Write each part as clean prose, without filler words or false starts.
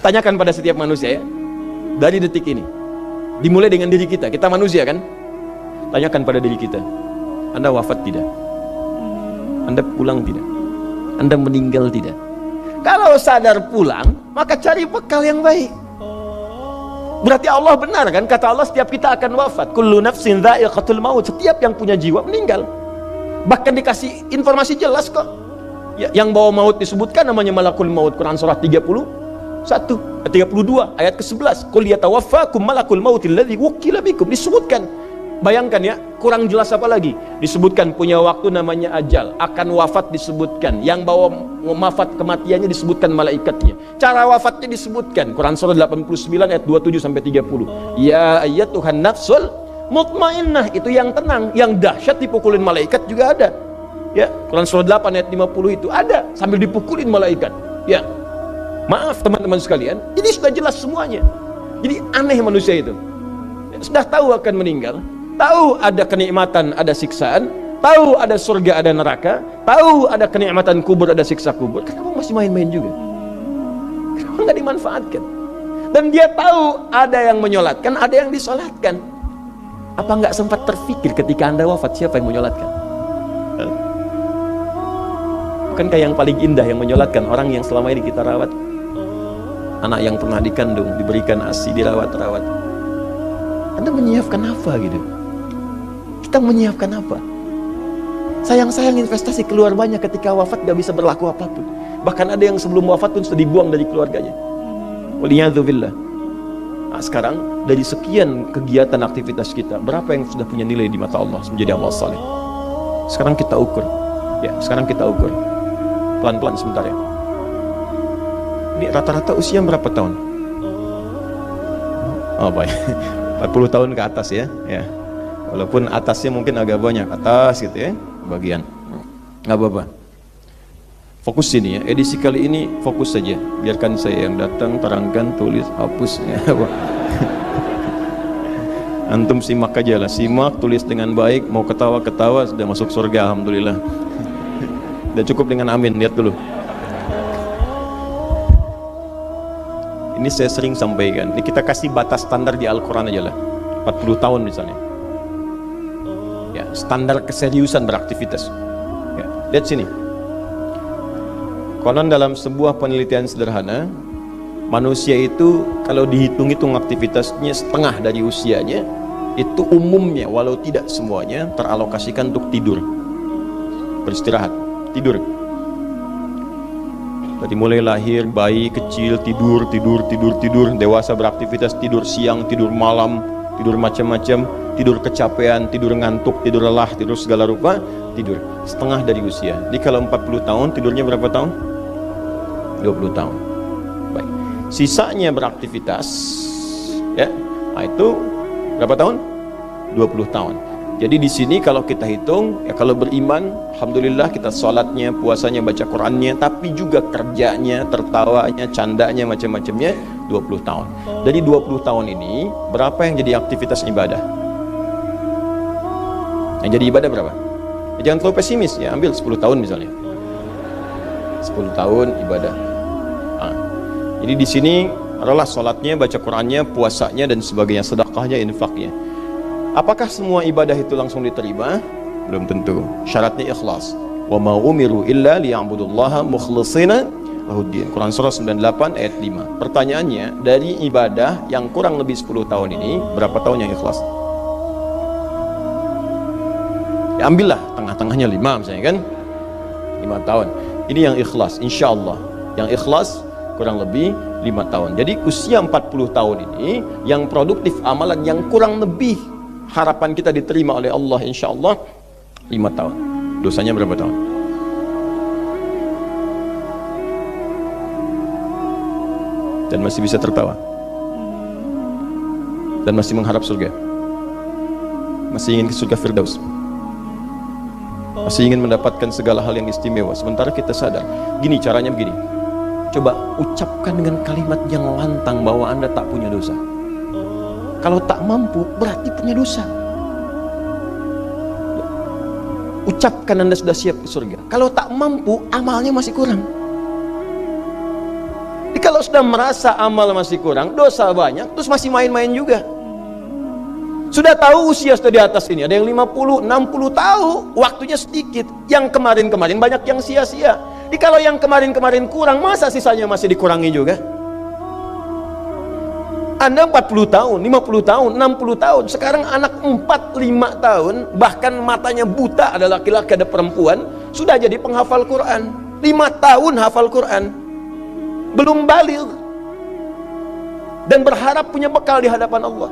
Tanyakan pada setiap manusia ya, dari detik ini, dimulai dengan diri kita. Kita manusia kan? Tanyakan pada diri kita, Anda wafat tidak? Anda pulang tidak? Anda meninggal tidak? Kalau sadar pulang, maka cari bekal yang baik. Berarti Allah benar kan? Kata Allah, setiap kita akan wafat. Kullu nafsin dha'iqatul maut. Setiap yang punya jiwa meninggal. Bahkan dikasih informasi jelas kok. Ya, yang bawa maut disebutkan namanya malakul maut. Quran surah 32 ayat ke-11. Qul yatawaffakum malakul mautil ladzi wukkila bikum. Disebutkan. Bayangkan ya, kurang jelas apa lagi? Disebutkan punya waktu namanya ajal, akan wafat disebutkan, yang bawa wafat kematiannya disebutkan malaikatnya, cara wafatnya disebutkan. Quran surah 89 ayat 27 sampai 30. Ya ayyatuhan nafsul mutmainnah, itu yang tenang, yang dahsyat dipukulin malaikat juga ada. Ya, Quran surah 8 ayat 50 itu ada sambil dipukulin malaikat. Ya. Maaf teman-teman sekalian, ini sudah jelas semuanya. Jadi aneh manusia itu. Sudah tahu akan meninggal, tahu ada kenikmatan, ada siksaan, tahu ada surga, ada neraka, tahu ada kenikmatan kubur, ada siksa kubur. Kenapa masih main-main juga? Kenapa nggak dimanfaatkan? Dan dia tahu ada yang menyolatkan, ada yang disolatkan. Apa nggak sempat terfikir ketika Anda wafat, siapa yang menyolatkan? Bukankah yang paling indah yang menyolatkan orang yang selama ini kita rawat? Anak yang pernah dikandung, diberikan ASI, dirawat-rawat. Anda menyiapkan apa gitu? Kita menyiapkan apa? Sayang-sayang investasi keluar banyak, ketika wafat gak bisa berlaku apapun. Bahkan ada yang sebelum wafat pun sudah dibuang dari keluarganya. Waliyadzubillah. Nah, sekarang dari sekian kegiatan aktivitas kita, berapa yang sudah punya nilai di mata Allah menjadi amal saleh? Sekarang kita ukur. Ya, sekarang kita ukur. Pelan-pelan sebentar ya. Ini rata-rata usia berapa tahun? Oh baik, 40 tahun ke atas ya. Ya. Walaupun atasnya mungkin agak banyak, atas gitu ya, bagian. Nggak apa-apa. Fokus sini ya, edisi kali ini fokus saja. Biarkan saya yang datang, terangkan, tulis, hapus ya. Antum simak aja lah, simak, tulis dengan baik, mau ketawa-ketawa, sudah masuk surga, alhamdulillah. Udah cukup dengan amin, lihat dulu. Ini saya sering sampaikan, ini kita kasih batas standar di Al-Quran aja lah, 40 tahun misalnya. Ya, standar keseriusan beraktivitas. Ya, lihat sini. Konon dalam sebuah penelitian sederhana, manusia itu kalau dihitung-hitung aktivitasnya setengah dari usianya, itu umumnya, walau tidak semuanya, teralokasikan untuk tidur, beristirahat, tidur. Dari mulai lahir, bayi kecil, tidur, dewasa beraktivitas, tidur siang, tidur malam, tidur macam-macam, tidur kecapean, tidur ngantuk, tidur lelah, tidur segala rupa, tidur. Setengah dari usia. Jadi kalau 40 tahun, tidurnya berapa tahun? 20 tahun. Baik. Sisanya beraktivitas, ya. Nah, itu berapa tahun? 20 tahun. Jadi di sini kalau kita hitung, ya kalau beriman, alhamdulillah kita sholatnya, puasanya, baca Qurannya, tapi juga kerjanya, tertawanya, candanya, macam-macamnya, 20 tahun. Dari 20 tahun ini, berapa yang jadi aktivitas ibadah? Yang jadi ibadah berapa? Ya, jangan terlalu pesimis ya, ambil 10 tahun misalnya. 10 tahun ibadah. Nah, jadi di sini adalah sholatnya, baca Qurannya, puasanya, dan sebagainya, sedekahnya, infaknya. Apakah semua ibadah itu langsung diterima? Belum tentu. Syaratnya ikhlas. Wa ma umiru illa liya'budullaha mukhlishina lahuddin. Quran surah 98 ayat 5. Pertanyaannya, dari ibadah yang kurang lebih 10 tahun ini, berapa tahun yang ikhlas? Ya ambillah tengah-tengahnya 5 misalnya kan. 5 tahun. Ini yang ikhlas, insyaallah. Yang ikhlas kurang lebih 5 tahun. Jadi usia 40 tahun ini yang produktif amalan yang kurang lebih harapan kita diterima oleh Allah insyaallah 5 tahun. Dosanya berapa tahun? Dan masih bisa tertawa. Dan masih mengharap surga. Masih ingin ke surga Firdaus. Masih ingin mendapatkan segala hal yang istimewa. Sementara kita sadar, gini caranya begini. Coba ucapkan dengan kalimat yang lantang bahwa Anda tak punya dosa. Kalau tak mampu, berarti punya dosa. Ucapkan Anda sudah siap ke surga. Kalau tak mampu, amalnya masih kurang. Jadi kalau sudah merasa amal masih kurang, dosa banyak, terus masih main-main juga. Sudah tahu usia sudah di atas ini, ada yang 50, 60 tahu, waktunya sedikit. Yang kemarin-kemarin banyak yang sia-sia. Jadi kalau yang kemarin-kemarin kurang, masa sisanya masih dikurangi juga? Anda 40 tahun, 50 tahun, 60 tahun. Sekarang anak 4, 5 tahun, bahkan matanya buta, ada laki-laki, ada perempuan, sudah jadi penghafal Quran. 5 tahun hafal Quran. Belum baligh. Dan berharap punya bekal di hadapan Allah.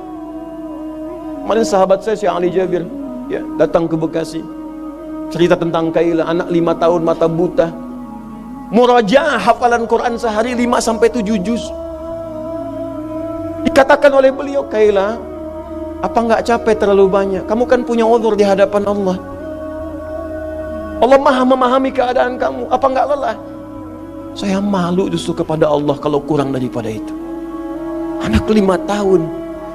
Kemarin sahabat saya, Syekh Ali Jabir, ya, datang ke Bekasi. Cerita tentang Kaila, anak 5 tahun, mata buta. Murajaah hafalan Quran sehari 5-7 juz. Dikatakan oleh beliau, Kaila, apa enggak capek terlalu banyak? Kamu kan punya uzur di hadapan Allah. Allah Maha memahami keadaan kamu. Apa enggak lelah? Saya malu justru kepada Allah kalau kurang daripada itu. Anak 5 tahun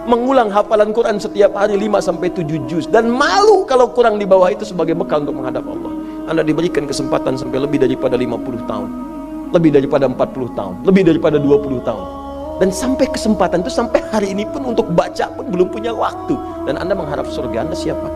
mengulang hafalan Quran setiap hari 5-7 juz, dan malu kalau kurang di bawah itu sebagai bekal untuk menghadap Allah. Anda diberikan kesempatan sampai lebih daripada 50 tahun, lebih daripada 40 tahun, lebih daripada 20 tahun. Dan sampai kesempatan itu, sampai hari ini pun untuk baca pun belum punya waktu. Dan Anda mengharap surga, Anda siapa?